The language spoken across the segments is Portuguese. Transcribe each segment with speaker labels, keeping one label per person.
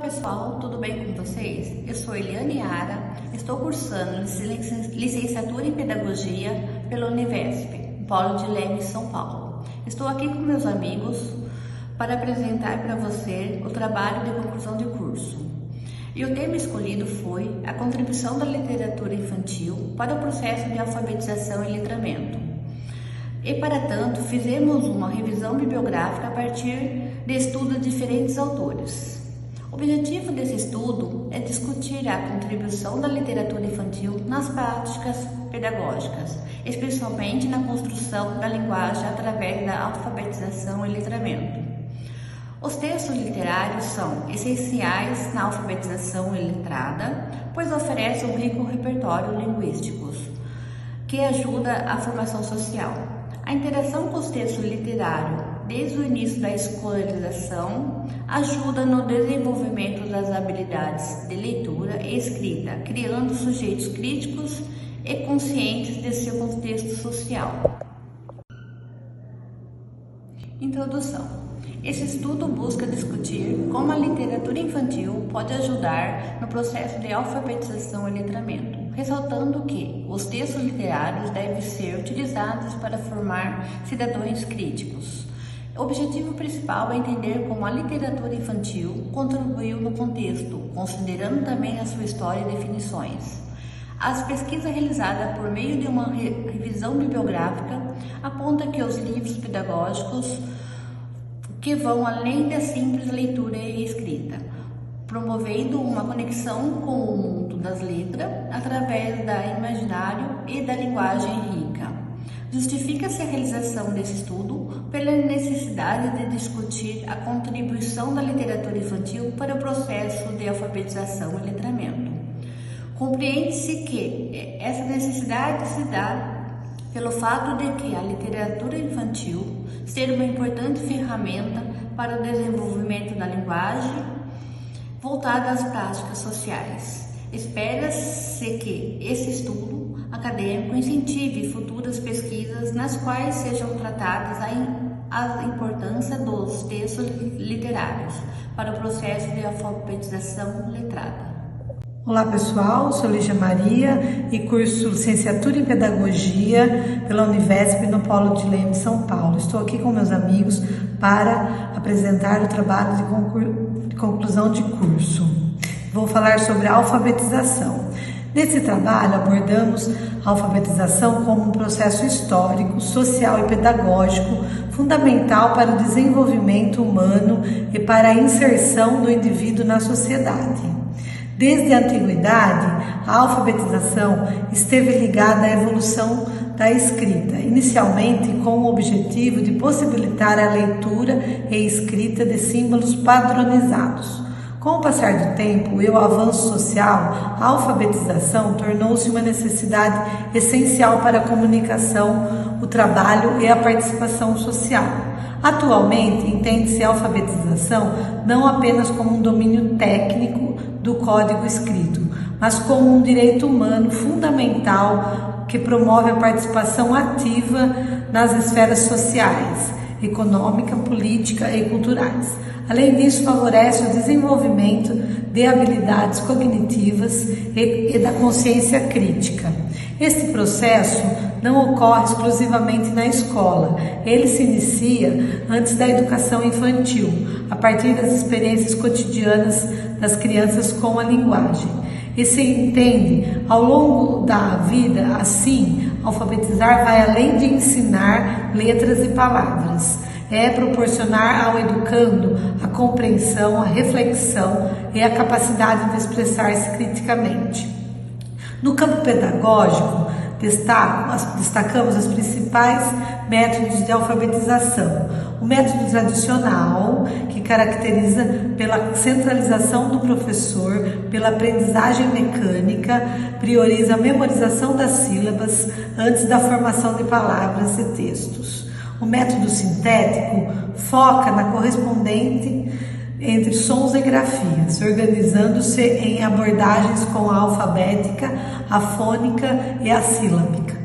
Speaker 1: pessoal, tudo bem com vocês? Eu sou Eliane Ara, estou cursando licenciatura em Pedagogia pela Univesp, Polo de Leme, São Paulo. Estou aqui com meus amigos para apresentar para você o trabalho de conclusão de curso. E o tema escolhido foi a contribuição da literatura infantil para o processo de alfabetização e letramento. E para tanto, fizemos uma revisão bibliográfica a partir de estudos de diferentes autores. O objetivo desse estudo é discutir a contribuição da literatura infantil nas práticas pedagógicas, especialmente na construção da linguagem através da alfabetização e letramento. Os textos literários são essenciais na alfabetização iletrada, pois oferecem um rico repertório linguístico que ajuda a formação social. A interação com os textos literários desde o início da escolarização ajuda no desenvolvimento das habilidades de leitura e escrita, criando sujeitos críticos e conscientes de seu contexto social. Introdução. Esse estudo busca discutir como a literatura infantil pode ajudar no processo de alfabetização e letramento, ressaltando que os textos literários devem ser utilizados para formar cidadãos críticos. O objetivo principal é entender como a literatura infantil contribuiu no contexto, considerando também a sua história e definições. As pesquisas realizadas por meio de uma revisão bibliográfica apontam que os livros pedagógicos que vão além da simples leitura e escrita, promovendo uma conexão com o mundo das letras através do imaginário e da linguagem rica. Justifica-se a realização desse estudo pela necessidade de discutir a contribuição da literatura infantil para o processo de alfabetização e letramento. Compreende-se que essa necessidade se dá pelo fato de que a literatura infantil ser uma importante ferramenta para o desenvolvimento da linguagem voltada às práticas sociais. Espera-se que esse estudo acadêmico incentive futuras pesquisas nas quais sejam tratadas a importância dos textos literários para o processo de alfabetização letrada.
Speaker 2: Olá pessoal, sou Lígia Maria e curso licenciatura em Pedagogia pela Univesp no Polo de Leme, São Paulo. Estou aqui com meus amigos para apresentar o trabalho de conclusão de curso. Vou falar sobre a alfabetização. Nesse trabalho abordamos a alfabetização como um processo histórico, social e pedagógico fundamental para o desenvolvimento humano e para a inserção do indivíduo na sociedade. Desde a antiguidade, a alfabetização esteve ligada à evolução da escrita, inicialmente com o objetivo de possibilitar a leitura e escrita de símbolos padronizados. Com o passar do tempo e o avanço social, a alfabetização tornou-se uma necessidade essencial para a comunicação, o trabalho e a participação social. Atualmente, entende-se a alfabetização não apenas como um domínio técnico do código escrito, mas como um direito humano fundamental que promove a participação ativa nas esferas sociais, econômica, política e culturais. Além disso, favorece o desenvolvimento de habilidades cognitivas e da consciência crítica. Este processo não ocorre exclusivamente na escola, ele se inicia antes da educação infantil, a partir das experiências cotidianas das crianças com a linguagem. E se entende ao longo da vida, assim, alfabetizar vai além de ensinar letras e palavras. É proporcionar ao educando a compreensão, a reflexão e a capacidade de expressar-se criticamente. No campo pedagógico, destacamos os principais métodos de alfabetização. O método tradicional, que caracteriza pela centralização do professor, pela aprendizagem mecânica, prioriza a memorização das sílabas antes da formação de palavras e textos. O método sintético foca na correspondente entre sons e grafias, organizando-se em abordagens com a alfabética, a fônica e a sílabica.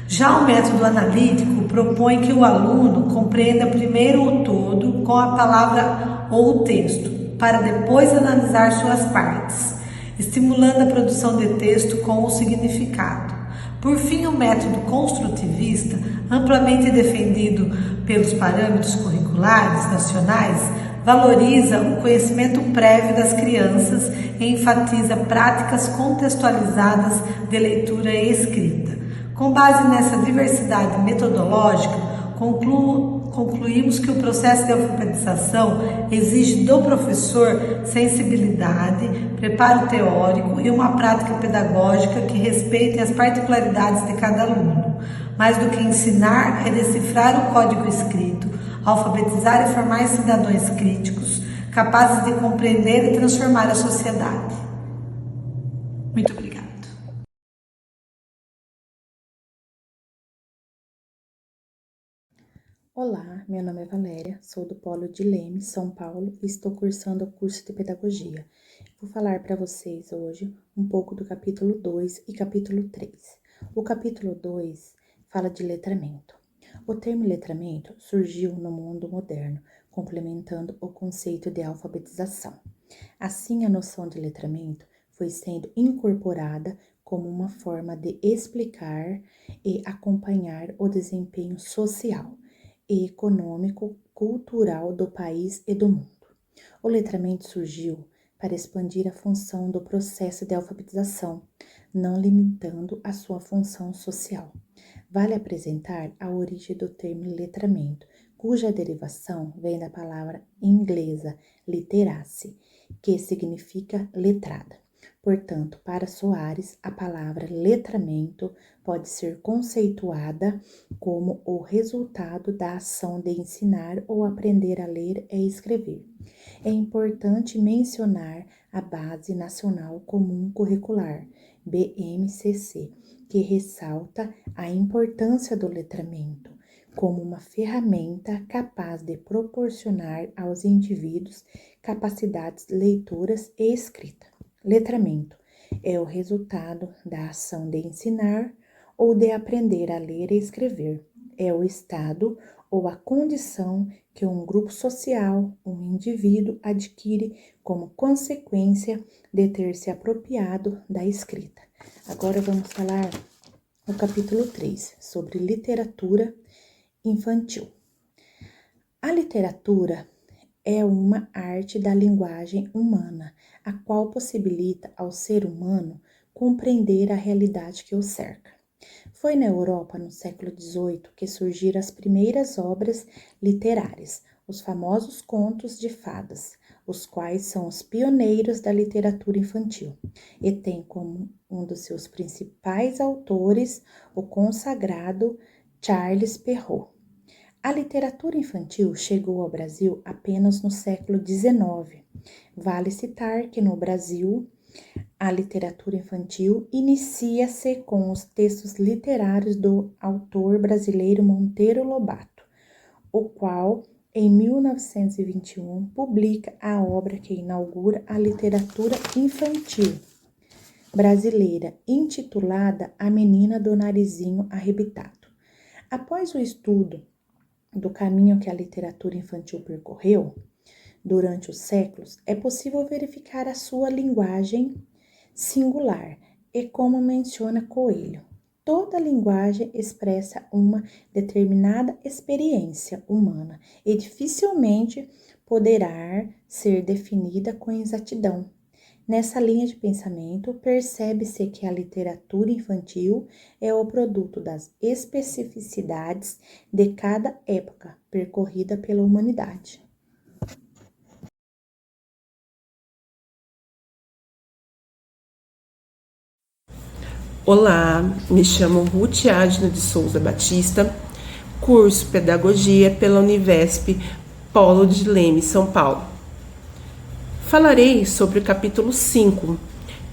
Speaker 2: Já o método analítico propõe que o aluno compreenda primeiro o todo com a palavra ou o texto, para depois analisar suas partes, estimulando a produção de texto com o significado. Por fim, o método construtivista, amplamente defendido pelos parâmetros curriculares nacionais, valoriza o conhecimento prévio das crianças e enfatiza práticas contextualizadas de leitura e escrita. Com base nessa diversidade metodológica, concluímos que o processo de alfabetização exige do professor sensibilidade, preparo teórico e uma prática pedagógica que respeite as particularidades de cada aluno. Mais do que ensinar, é decifrar o código escrito, alfabetizar e formar cidadãos críticos, capazes de compreender e transformar a sociedade. Muito obrigada.
Speaker 3: Olá, meu nome é Valéria, sou do Polo de Leme, São Paulo e estou cursando o curso de Pedagogia. Vou falar para vocês hoje um pouco do capítulo 2 e capítulo 3. O capítulo 2 fala de letramento. O termo letramento surgiu no mundo moderno, complementando o conceito de alfabetização. Assim, a noção de letramento foi sendo incorporada como uma forma de explicar e acompanhar o desempenho social e econômico, cultural do país e do mundo. O letramento surgiu para expandir a função do processo de alfabetização, não limitando a sua função social. Vale apresentar a origem do termo letramento, cuja derivação vem da palavra inglesa literacy, que significa letrada. Portanto, para Soares, a palavra letramento pode ser conceituada como o resultado da ação de ensinar ou aprender a ler e escrever. É importante mencionar a Base Nacional Comum Curricular, BNCC, que ressalta a importância do letramento como uma ferramenta capaz de proporcionar aos indivíduos capacidades leitoras e escrita. Letramento é o resultado da ação de ensinar ou de aprender a ler e escrever. É o estado ou a condição que um grupo social, um indivíduo, adquire como consequência de ter se apropriado da escrita. Agora vamos falar no capítulo 3, sobre literatura infantil. A literatura é uma arte da linguagem humana, a qual possibilita ao ser humano compreender a realidade que o cerca. Foi na Europa, no século XVIII, que surgiram as primeiras obras literárias, os famosos contos de fadas, os quais são os pioneiros da literatura infantil, e tem como um dos seus principais autores o consagrado Charles Perrault. A literatura infantil chegou ao Brasil apenas no século XIX. Vale citar que no Brasil, a literatura infantil inicia-se com os textos literários do autor brasileiro Monteiro Lobato, o qual, em 1921, publica a obra que inaugura a literatura infantil brasileira, intitulada A Menina do Narizinho Arrebitado. Após o estudo do caminho que a literatura infantil percorreu durante os séculos, é possível verificar a sua linguagem singular e, como menciona Coelho, toda linguagem expressa uma determinada experiência humana e dificilmente poderá ser definida com exatidão. Nessa linha de pensamento, percebe-se que a literatura infantil é o produto das especificidades de cada época percorrida pela humanidade.
Speaker 4: Olá, me chamo Ruth Adna de Souza Batista, curso Pedagogia pela Univesp Polo de Leme, São Paulo. Falarei sobre o capítulo 5,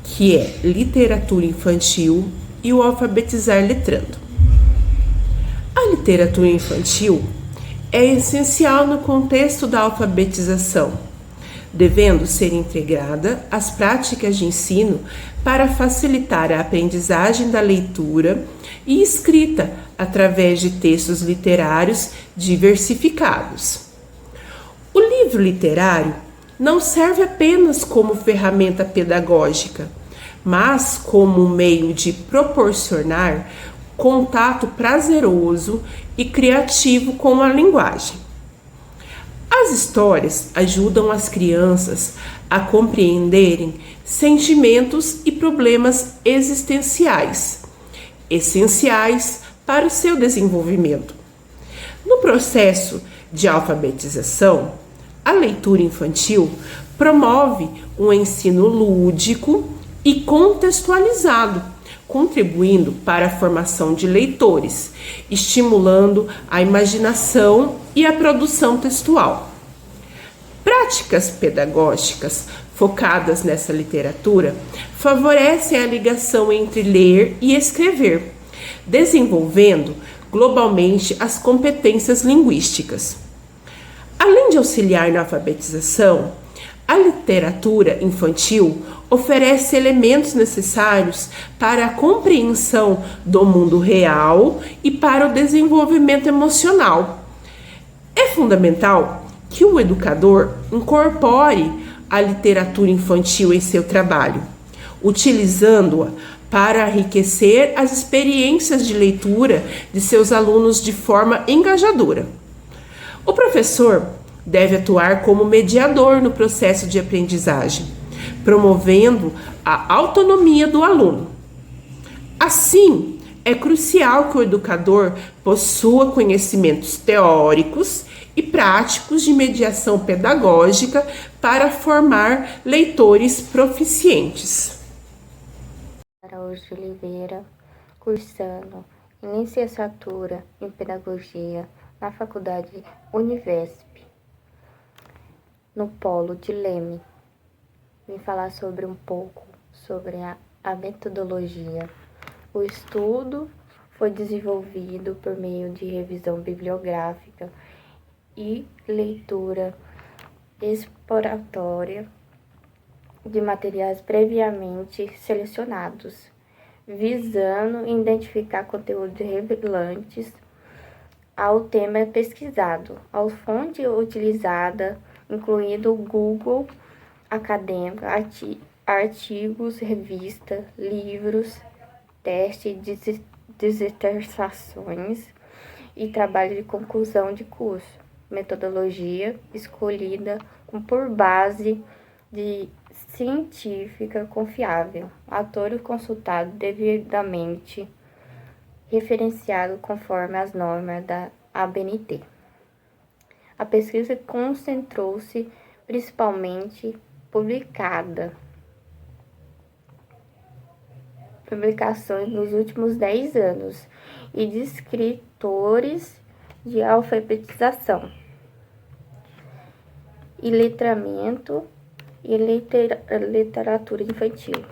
Speaker 4: que é Literatura Infantil e o Alfabetizar Letrando. A literatura infantil é essencial no contexto da alfabetização, devendo ser integrada às práticas de ensino para facilitar a aprendizagem da leitura e escrita através de textos literários diversificados. O livro literário não serve apenas como ferramenta pedagógica, mas como um meio de proporcionar contato prazeroso e criativo com a linguagem. As histórias ajudam as crianças a compreenderem sentimentos e problemas existenciais, essenciais para o seu desenvolvimento. No processo de alfabetização, a leitura infantil promove um ensino lúdico e contextualizado, contribuindo para a formação de leitores, estimulando a imaginação e a produção textual. Práticas pedagógicas focadas nessa literatura favorecem a ligação entre ler e escrever, desenvolvendo globalmente as competências linguísticas. Além de auxiliar na alfabetização, a literatura infantil oferece elementos necessários para a compreensão do mundo real e para o desenvolvimento emocional. É fundamental que o educador incorpore a literatura infantil em seu trabalho, utilizando-a para enriquecer as experiências de leitura de seus alunos de forma engajadora. O professor deve atuar como mediador no processo de aprendizagem, promovendo a autonomia do aluno. Assim, é crucial que o educador possua conhecimentos teóricos e práticos de mediação pedagógica para formar leitores proficientes.
Speaker 5: Araújo de Oliveira, cursando licenciatura em Pedagogia na Faculdade Univesp, no Polo de Leme. Vim falar um pouco sobre a metodologia. O estudo foi desenvolvido por meio de revisão bibliográfica e leitura exploratória de materiais previamente selecionados, visando identificar conteúdos relevantes ao tema pesquisado, a fonte utilizada, incluindo o Google acadêmico, artigos, revistas, livros, testes, dissertações e trabalho de conclusão de curso. Metodologia escolhida por base de científica confiável, autor consultado devidamente referenciado conforme as normas da ABNT. A pesquisa concentrou-se principalmente publicações nos últimos 10 anos e de escritores de alfabetização e letramento e literatura infantil.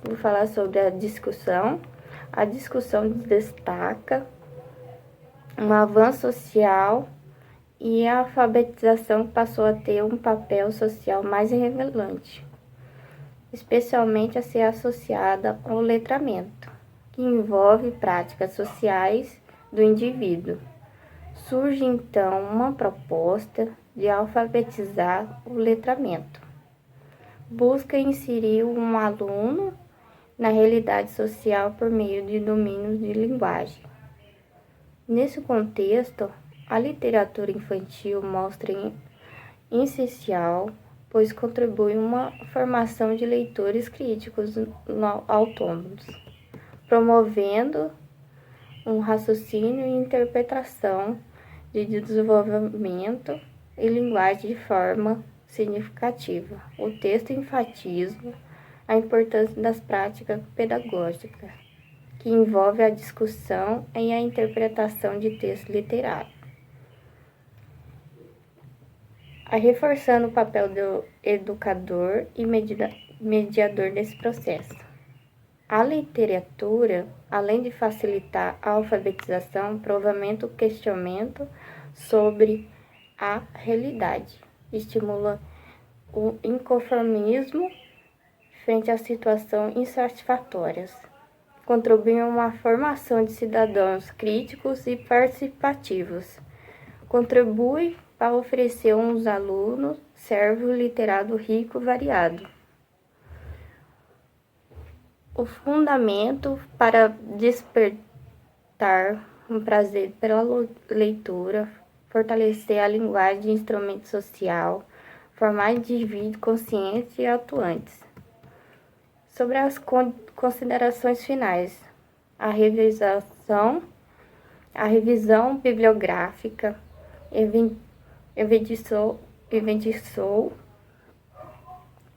Speaker 5: Vou falar sobre a discussão. A discussão destaca um avanço social e a alfabetização passou a ter um papel social mais relevante, especialmente a ser associada ao letramento, que envolve práticas sociais do indivíduo. Surge então uma proposta de alfabetizar o letramento. Busca inserir um aluno na realidade social por meio de domínios de linguagem. Nesse contexto, a literatura infantil mostra essencial, pois contribui uma formação de leitores críticos autônomos, promovendo um raciocínio e interpretação de desenvolvimento e linguagem de forma significativa. O texto enfatiza a importância das práticas pedagógicas, que envolve a discussão e a interpretação de texto literário, reforçando o papel do educador e mediador nesse processo. A literatura, além de facilitar a alfabetização, promove o questionamento sobre a realidade, estimula o inconformismo frente a situações insatisfatórias, contribui a uma formação de cidadãos críticos e participativos, contribui para oferecer aos alunos servo literário rico e variado. O fundamento para despertar um prazer pela leitura, fortalecer a linguagem de instrumento social, formar indivíduos conscientes e atuantes. Sobre as considerações finais, a revisão bibliográfica evidenciou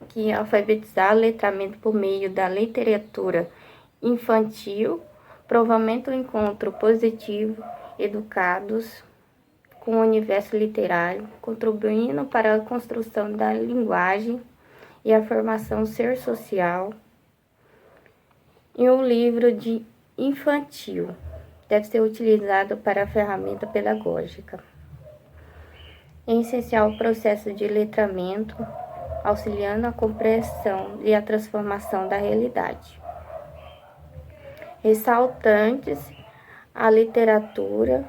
Speaker 5: que alfabetizar o letramento por meio da literatura infantil provavelmente um encontro positivo, educados com o universo literário, contribuindo para a construção da linguagem e a formação ser social. E um livro de infantil deve ser utilizado para a ferramenta pedagógica. É essencial o processo de letramento, auxiliando a compreensão e a transformação da realidade. Ressaltantes, a literatura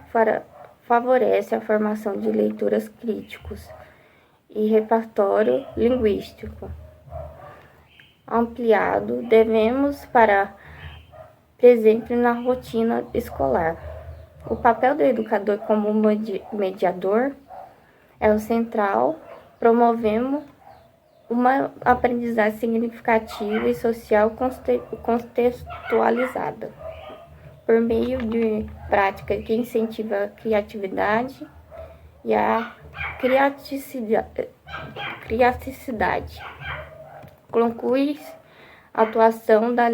Speaker 5: favorece a formação de leituras críticos e repertório linguístico ampliado, devemos para presente na rotina escolar. O papel do educador como mediador é o central, promovemos uma aprendizagem significativa e social contextualizada, por meio de prática que incentiva a criatividade e a criaticidade. Conclui a atuação da